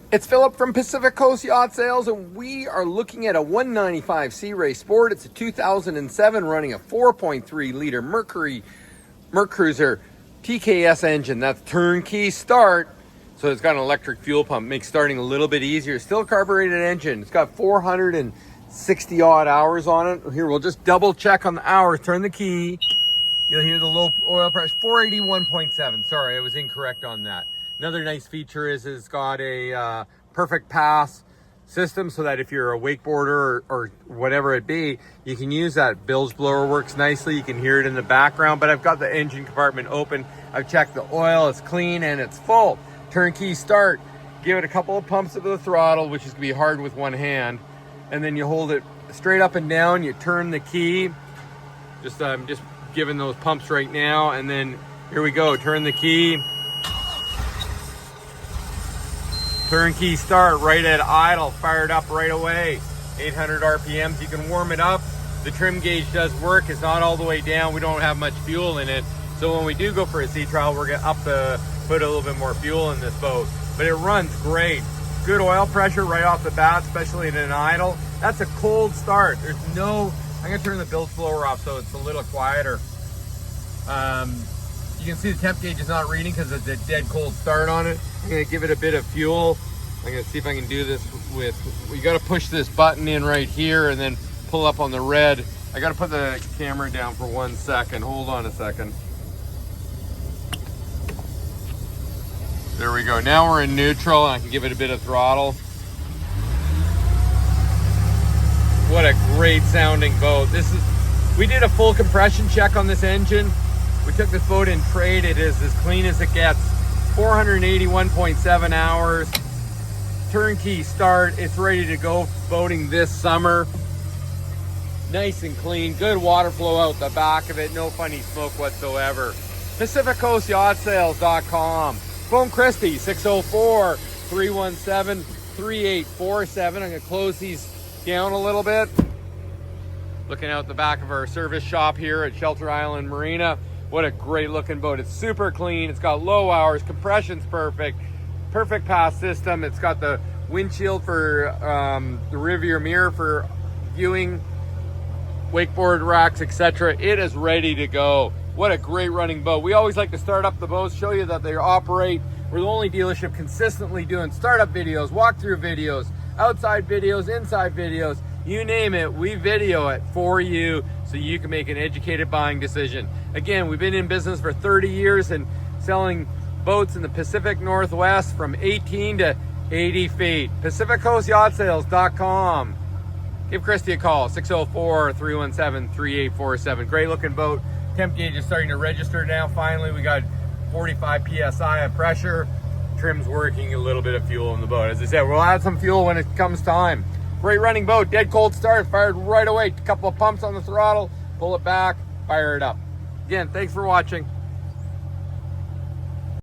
It's Philip from Pacific Coast Yacht Sales, and we are looking at a 195 Sea Ray Sport. It's a 2007 running a 4.3 liter Mercury MerCruiser TKS engine. That's turnkey start, so it's got an electric fuel pump, makes starting a little bit easier. Still a carbureted engine. It's got 460 odd hours on it. Here, we'll just double check on the hours. Turn the key. You'll hear the low oil pressure, 481.7. Sorry, I was incorrect on that. Another nice feature is it's got a perfect pass system, so that if you're a wakeboarder or whatever it be, you can use that. Bilge blower works nicely. You can hear it in the background, but I've got the engine compartment open. I've checked the oil, it's clean and it's full. Turnkey start. Give it a couple of pumps of the throttle, which is gonna be hard with one hand, and then you hold it straight up and down. You turn the key. Just giving those pumps right now, and then here we go. Turn the key. Turnkey start, right at idle, fired up right away. 800 RPMs, you can warm it up. The trim gauge does work, it's not all the way down. We don't have much fuel in it. So when we do go for a sea trial, we're gonna put a little bit more fuel in this boat. But it runs great. Good oil pressure right off the bat, especially in an idle. That's a cold start. I'm gonna turn the bilge blower off so it's a little quieter. You can see the temp gauge is not reading because it's a dead cold start on it. I'm gonna give it a bit of fuel. I'm gonna see if I can do this you gotta push this button in right here and then pull up on the red. I gotta put the camera down for 1 second. Hold on a second. There we go. Now we're in neutral and I can give it a bit of throttle. What a great sounding boat. We did a full compression check on this engine. We took this boat in trade. It is as clean as it gets. 481.7 hours. Turnkey start. It's ready to go boating this summer. Nice and clean. Good water flow out the back of it. No funny smoke whatsoever. PacificCoastYachtSales.com. Phone Christy, 604-317-3847. I'm going to close these down a little bit. Looking out the back of our service shop here at Shelter Island Marina. What a great looking boat. It's super clean. It's got low hours. Compression's perfect. Perfect pass system. It's got the windshield for the rear view mirror for viewing, wakeboard racks, etc. It is ready to go. What a great running boat. We always like to start up the boats, show you that they operate. We're the only dealership consistently doing startup videos, walkthrough videos, outside videos, inside videos, you name it, we video it for you so you can make an educated buying decision. Again, we've been in business for 30 years and selling boats in the Pacific Northwest from 18 to 80 feet. PacificCoastYachtSales.com. Give Christy a call, 604-317-3847. Great looking boat. Temp gauge is starting to register now. Finally, we got 45 PSI of pressure. Trim's working, a little bit of fuel in the boat. As I said, we'll add some fuel when it comes time. Great running boat, dead cold start, fired right away. A couple of pumps on the throttle, pull it back, fire it up. Again, thanks for watching.